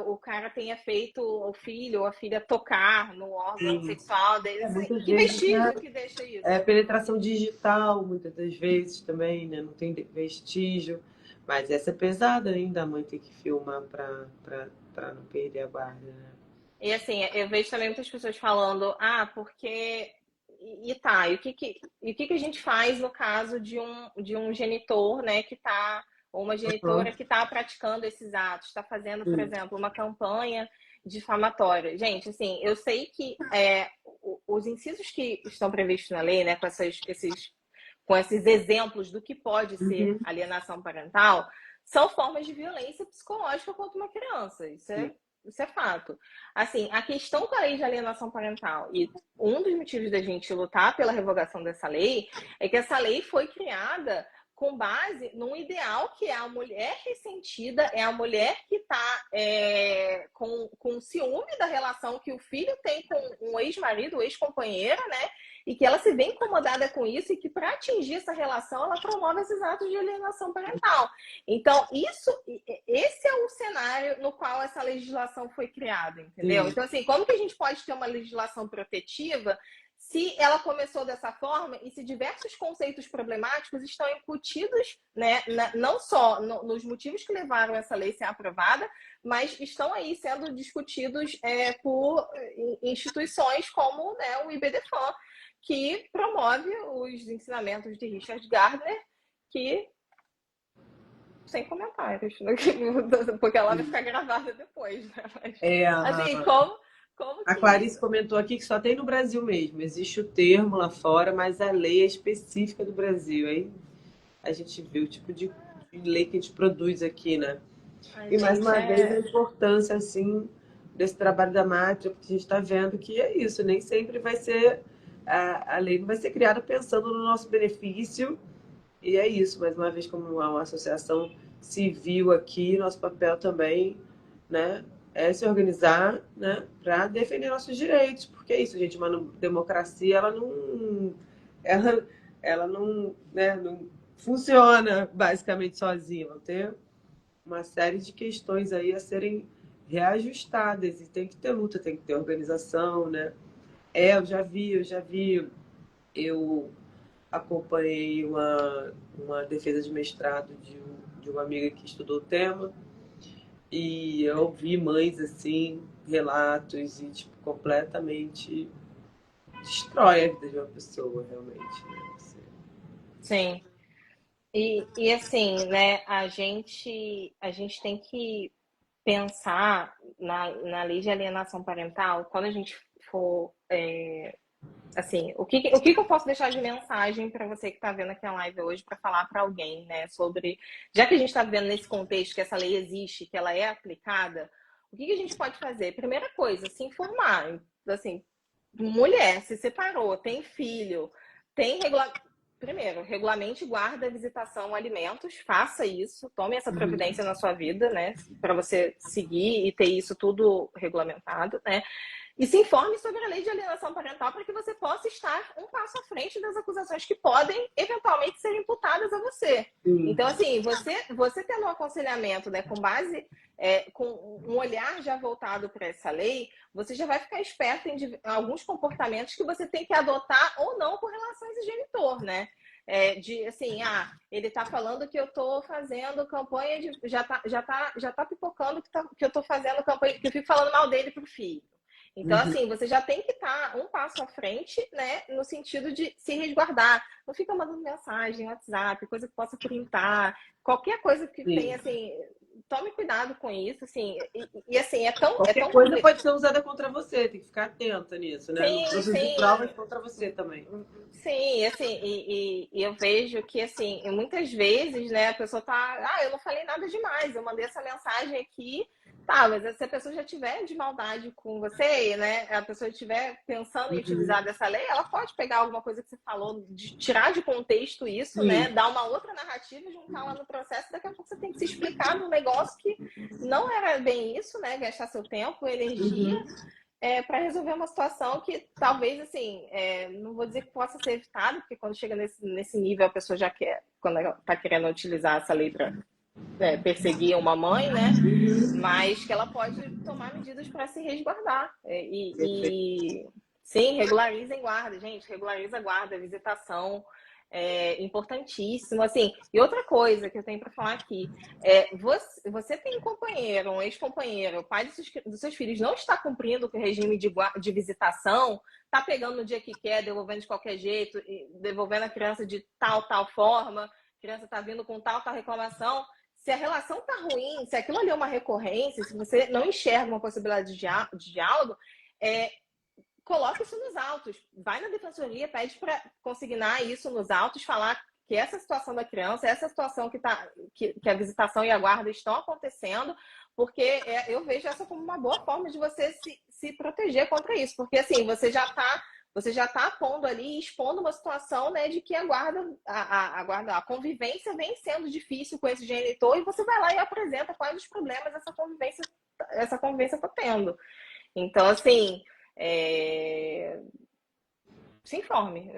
o cara tenha feito o filho ou a filha tocar no órgão sexual dele. Que vestígio que deixa isso? Penetração digital, muitas das vezes também, né? Não tem vestígio. Mas essa é pesada ainda, a mãe tem que filmar para não perder a guarda, né? E assim, eu vejo também muitas pessoas falando, porque... E o que a gente faz no caso de um genitor, né, que tá, ou uma genitora que está praticando esses atos, está fazendo, por exemplo, uma campanha difamatória. Gente, assim, eu sei que os incisos que estão previstos na lei, né, com esses exemplos do que pode ser alienação parental, são formas de violência psicológica contra uma criança. Isso é fato. Assim, a questão com a lei de alienação parental, e um dos motivos da gente lutar pela revogação dessa lei, é que essa lei foi criada com base num ideal que é a mulher ressentida, é a mulher que está com ciúme da relação que o filho tem com um ex-marido, ex-companheiro, né? E que ela se vê incomodada com isso e que para atingir essa relação ela promove esses atos de alienação parental. Então, esse é cenário no qual essa legislação foi criada, entendeu? Então, assim, como que a gente pode ter uma legislação protetiva se ela começou dessa forma e se diversos conceitos problemáticos estão incutidos, né, não só nos motivos que levaram essa lei a ser aprovada, mas estão aí sendo discutidos por instituições como, né, o IBDFAN, que promove os ensinamentos de Richard Gardner, que sem comentários, né? Porque ela vai ficar gravada depois, né? Mas, assim, como A que... Clarice comentou aqui que só tem no Brasil mesmo. Existe o termo lá fora, mas a lei é específica do Brasil. Aí a gente vê o tipo de lei que a gente produz aqui, né? E mais uma vez a importância, assim, desse trabalho da Mátria, porque a gente está vendo que é isso, nem sempre vai ser, a lei não vai ser criada pensando no nosso benefício, e é isso, mais uma vez, como uma associação civil aqui, nosso papel também, né, é se organizar, né, para defender nossos direitos, porque é isso, gente, uma democracia, ela não, né, não funciona basicamente sozinha, ela tem uma série de questões aí a serem reajustadas e tem que ter luta, tem que ter organização, né? Eu acompanhei uma defesa de mestrado de uma amiga que estudou o tema e eu ouvi mães assim, relatos e tipo, completamente destrói a vida de uma pessoa, realmente, né? Você... Sim. E assim, né, a gente tem que pensar na lei de alienação parental, quando a gente for, assim, o que eu posso deixar de mensagem para você que está vendo aqui a live hoje para falar para alguém, né, sobre, já que a gente está vendo nesse contexto que essa lei existe, que ela é aplicada, o que a gente pode fazer? Primeira coisa, se informar, assim, mulher se separou, tem filho, tem Primeiro, regulamente guarda visitação alimentos, faça isso, tome essa providência na sua vida, né, para você seguir e ter isso tudo regulamentado, né? E se informe sobre a lei de alienação parental para que você possa estar um passo à frente das acusações que podem eventualmente ser imputadas a você. Então, assim, você tendo um aconselhamento, né, com base, com um olhar já voltado para essa lei, você já vai ficar esperto em alguns comportamentos que você tem que adotar ou não com relação a esse genitor, né? De assim, ele tá falando que eu tô fazendo campanha de. Já tá pipocando que eu tô fazendo campanha, que eu fico falando mal dele pro filho. Então, assim, você já tem que estar um passo à frente, né? No sentido de se resguardar. Não fica mandando mensagem, WhatsApp, coisa que possa printar, qualquer coisa que tenha, assim, tome cuidado com isso, assim. E assim, Qualquer coisa pode ser usada contra você, tem que ficar atenta nisso, né? Não Sim, produzir provas contra você também. sim, assim, e eu vejo que, assim, muitas vezes, né, a pessoa tá, eu não falei nada demais, eu mandei essa mensagem aqui, tá, mas se a pessoa já tiver de maldade com você, né, a pessoa estiver pensando em utilizar dessa lei, ela pode pegar alguma coisa que você falou, tirar de contexto isso, né, dar uma outra narrativa e juntar lá no processo, daqui a pouco você tem que se explicar num negócio que não era bem isso, né, gastar seu tempo, energia, para resolver uma situação que talvez, assim, não vou dizer que possa ser evitada, porque quando chega nesse nível a pessoa já quer, quando ela está querendo utilizar essa lei para perseguir uma mãe, né? Mas que ela pode tomar medidas para se resguardar. Sim, regularizem guarda, gente, regulariza guarda, visitação. Importantíssimo, assim. E outra coisa que eu tenho para falar aqui, você tem um companheiro, um ex-companheiro, o pai dos seus filhos não está cumprindo com o regime de visitação, está pegando no dia que quer, devolvendo de qualquer jeito, devolvendo a criança de tal forma, a criança está vindo com tal reclamação. Se a relação está ruim, se aquilo ali é uma recorrência, se você não enxerga uma possibilidade de diálogo, coloca isso nos autos. Vai na defensoria, pede para consignar isso nos autos, falar que essa situação da criança, essa situação que a visitação e a guarda estão acontecendo, porque eu vejo essa como uma boa forma de você se proteger contra isso. Porque, assim, você já está pondo ali, expondo uma situação, né, de que a convivência vem sendo difícil com esse genitor, e você vai lá e apresenta quais os problemas essa convivência está tendo. Então, assim, se informe.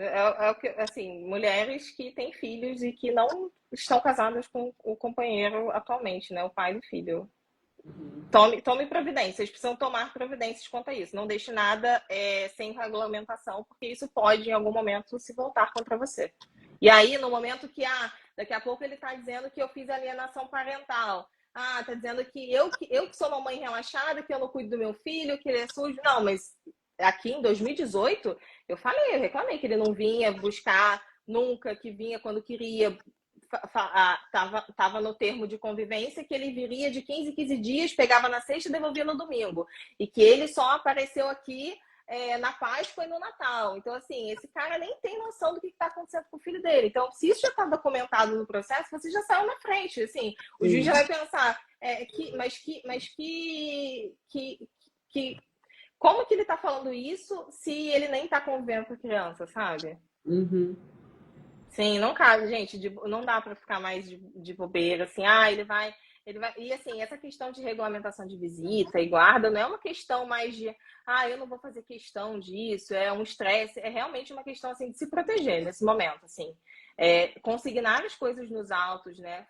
Assim, mulheres que têm filhos e que não estão casadas com o companheiro atualmente, né, o pai do filho. Tome providência. Vocês precisam tomar providências quanto a isso. Não deixe nada sem regulamentação, porque isso pode, em algum momento, se voltar contra você. E aí, no momento que, daqui a pouco ele está dizendo que eu fiz alienação parental. Está dizendo que eu que sou uma mãe relaxada, que eu não cuido do meu filho, que ele é sujo. Não, mas aqui em 2018, eu reclamei que ele não vinha buscar nunca, que vinha quando queria, tava no termo de convivência, que ele viria de 15 em 15 dias, pegava na sexta e devolvia no domingo. E que ele só apareceu aqui na Páscoa e no Natal. Então, assim, esse cara nem tem noção do que está acontecendo com o filho dele. Então, se isso já está documentado no processo, você já saiu na frente. Assim, o juiz já vai pensar, como que ele está falando isso se ele nem está convivendo com a criança, sabe? Uhum. Sim, não cabe, gente, não dá para ficar mais de bobeira, assim, ele vai. E assim, essa questão de regulamentação de visita e guarda não é uma questão mais de, eu não vou fazer questão disso, é um estresse, é realmente uma questão, assim, de se proteger nesse momento, assim. Consignar as coisas nos autos, né,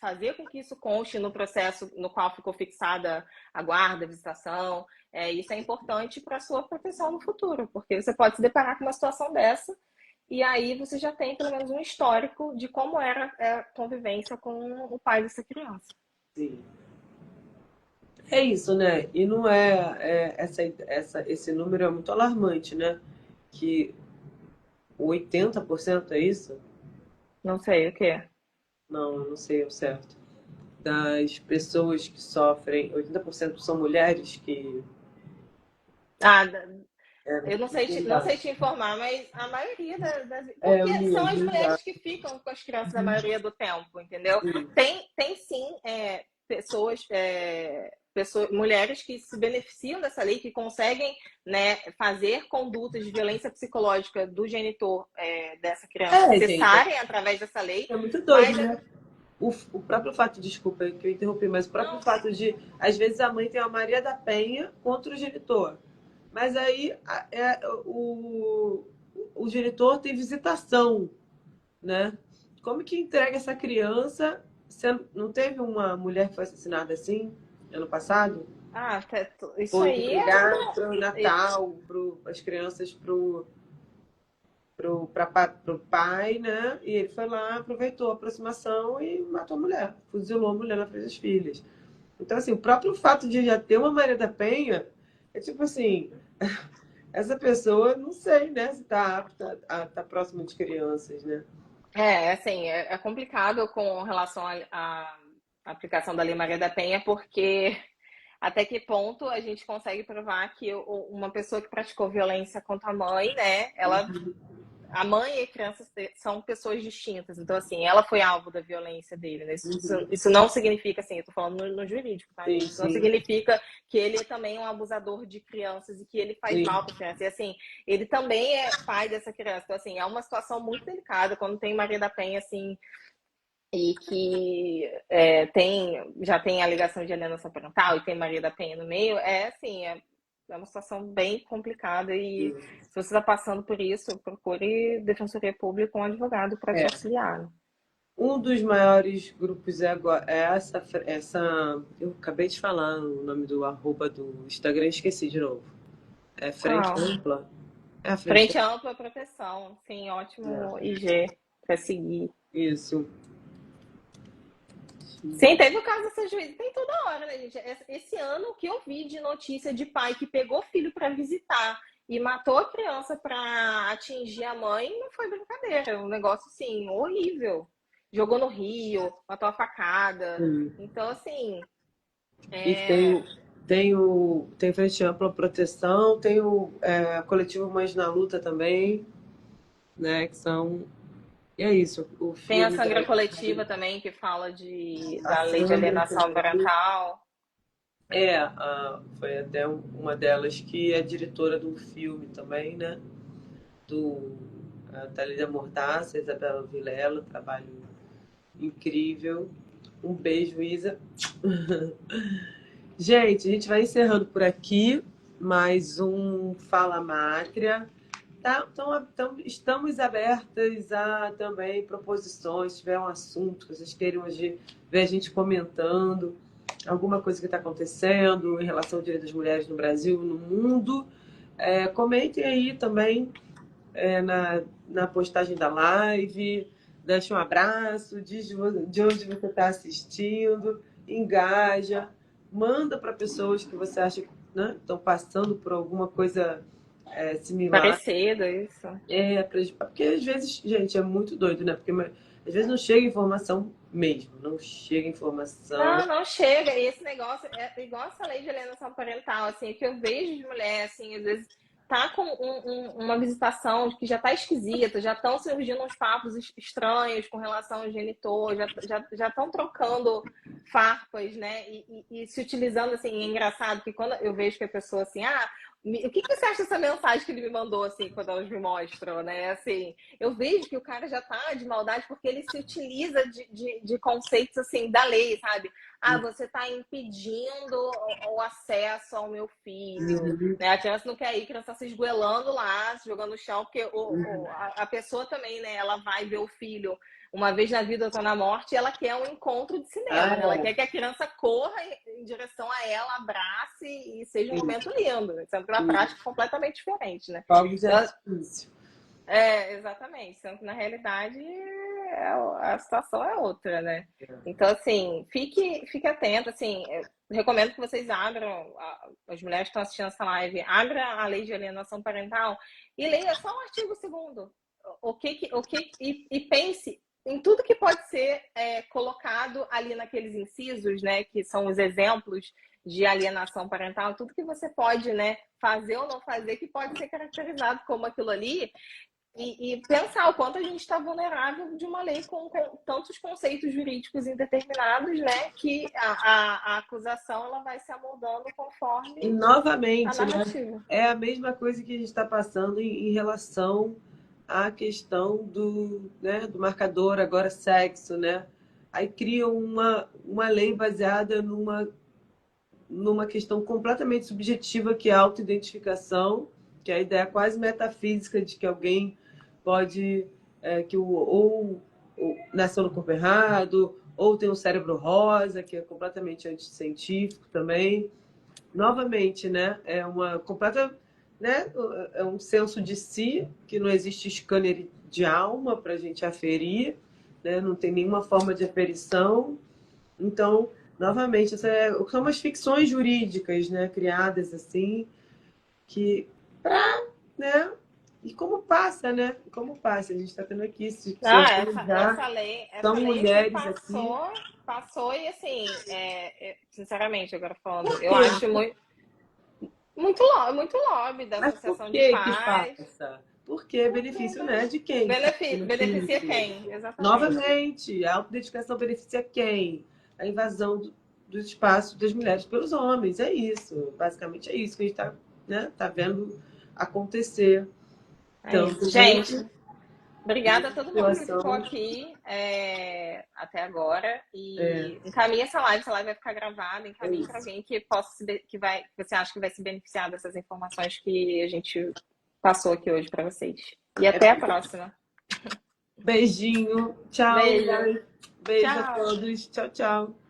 fazer com que isso conste no processo no qual ficou fixada a guarda, a visitação, isso é importante para a sua proteção no futuro, porque você pode se deparar com uma situação dessa. E aí você já tem pelo menos um histórico de como era a convivência com o pai dessa criança. Sim. É isso, né? E não esse número é muito alarmante, né? Que 80% é isso? Não sei o quê. Não, eu não sei o certo. Das pessoas que sofrem, 80% são mulheres que. Ah, É, eu não sei te informar, mas a maioria eu porque li, são eu as li já. mulheres que ficam com as crianças a maioria do tempo, entendeu? Tem sim pessoas, mulheres que se beneficiam dessa lei, que conseguem, né, fazer condutas de violência psicológica do genitor dessa criança Gente, cessarem através dessa lei, é muito doido, mas né? O próprio fato, desculpa que eu interrompi, mas o próprio não. fato de, às vezes, a mãe tem uma Maria da Penha contra o genitor. Mas aí o genitor tem visitação, né? Como que entrega essa criança? Não teve uma mulher que foi assassinada assim, ano passado? Isso Foi aí entregar para o Natal, as crianças pro pai, né? E ele foi lá, aproveitou a aproximação e matou a mulher. Fuzilou a mulher na frente das filhas. Então, assim, o próprio fato de já ter uma Maria da Penha é tipo assim, essa pessoa, não sei, né, se está apta a estar próxima de crianças, né? assim, é complicado com relação à aplicação da Lei Maria da Penha, porque até que ponto a gente consegue provar que uma pessoa que praticou violência contra a mãe, né, a mãe e a criança são pessoas distintas. Então, assim, ela foi alvo da violência dele, né? Isso não significa, assim, eu tô falando no jurídico, tá, Sim, gente? Isso não sim, significa que ele também é um abusador de crianças e que ele faz sim. mal para criança. E, assim, ele também é pai dessa criança. Então, assim, é uma situação muito delicada quando tem Maria da Penha, assim, e que já tem alegação de alienação parental e tem Maria da Penha no meio, assim, é uma situação bem complicada e se você está passando por isso, procure Defensoria Pública ou um advogado para te É. auxiliar. Né? Um dos maiores grupos é essa. Eu acabei de falar o nome do arroba do Instagram, esqueci de novo. É Frente Qual? Ampla? É a Frente Frente Ampla Proteção, sim, ótimo Ampla. IG para seguir. Isso. Sim, teve o caso dessa juíza, tem toda hora, né, gente? Esse ano, o que eu vi de notícia de pai que pegou filho para visitar e matou a criança para atingir a mãe, não foi brincadeira. É um negócio, assim, horrível. Jogou no rio, matou a facada. Então, assim, E tem Frente Ampla Proteção, tem o coletivo Mães na Luta também, né? Que são. E é isso. O tem a filme Sangra Coletiva também, que fala a da lei de Sandra alienação parental. foi até uma delas que é diretora do filme também, né? Do Thalida Mortaça, Isabela Vilela, trabalho incrível. Um beijo, Isa. Gente, a gente vai encerrando por aqui mais um Fala Mátria. Estamos abertas a também proposições, se tiver um assunto que vocês queiram hoje ver a gente comentando. alguma coisa que está acontecendo em relação ao direito das mulheres no Brasil, no mundo, comentem aí também na postagem da live, deixa um abraço, diz de onde você está assistindo, engaja, manda para pessoas que você acha que, né, estão passando por alguma coisa similar. Parecido, isso. Porque às vezes, gente, é muito doido, né? Porque às vezes não chega informação mesmo, não chega informação. Não, não chega. E esse negócio é igual essa lei de alienação parental, assim, que eu vejo de mulher, assim, às vezes tá com uma visitação que já tá esquisita, já estão surgindo uns papos estranhos com relação ao genitor, já estão trocando farpas, né? E se utilizando, assim, é engraçado que quando eu vejo que a pessoa, assim, o que você acha dessa mensagem que ele me mandou, assim, quando elas me mostram, né? Assim, eu vejo que o cara já tá de maldade porque ele se utiliza de conceitos, assim, da lei, sabe? Você tá impedindo o acesso ao meu filho, né? A criança não quer ir, a criança tá se esgoelando lá, se jogando no chão, porque a pessoa também, né? Ela vai ver o filho uma vez na vida, outra na morte, e ela quer um encontro de cinema, né? Ela quer que a criança corra em direção a ela, abrace e seja um momento lindo, né? Sendo que na prática é completamente diferente, né? Fogos de artifício. Exatamente. Sendo que na realidade a situação é outra, né? Então, assim, fique atento, assim, eu recomendo que vocês abram, as mulheres que estão assistindo essa live, abra a lei de alienação parental e leia só o artigo 2º. E pense em tudo que pode ser colocado ali naqueles incisos, né, que são os exemplos de alienação parental, tudo que você pode, né, fazer ou não fazer que pode ser caracterizado como aquilo ali, e pensar o quanto a gente está vulnerável de uma lei com tantos conceitos jurídicos indeterminados, né, que a acusação ela vai se amoldando conforme E a novamente, né, narrativa. é a mesma coisa que a gente está passando em relação à questão né, do marcador, agora sexo, né? Aí criam uma lei baseada numa questão completamente subjetiva, que é a autoidentificação, que é a ideia quase metafísica de que alguém pode, ou nasceu no corpo errado, ou tem um cérebro rosa, que é completamente anticientífico também. Novamente, né, é uma completa, né, é um senso de si, que não existe scanner de alma para a gente aferir, né, não tem nenhuma forma de aferição. Então, novamente, são umas ficções jurídicas, né, criadas assim, que né, e como passa, né? Como passa, a gente está tendo aqui se organizar, Essa são lei aqui mulheres aqui. passou e assim, sinceramente, agora falando, eu Por quê? acho muito lobby da Mas por Associação de que que Pais. passa? Porque benefício, né? De quem que está sendo Beneficia feito? quem? Exatamente. Novamente, a autodedicação beneficia quem? A invasão do espaço das mulheres pelos homens. É isso. Basicamente é isso que a gente está, né, tá vendo acontecer. Então, Isso. gente, Gente, obrigada a todo mundo que ficou situação. aqui até agora. É, E encaminhe essa live vai ficar gravada, é encaminhe para isso. alguém que você acha que vai se beneficiar dessas informações que a gente passou aqui hoje para vocês. E até a próxima. Beijinho. Tchau, Beijo. guys. Beijo a Tchau. todos. Tchau, tchau.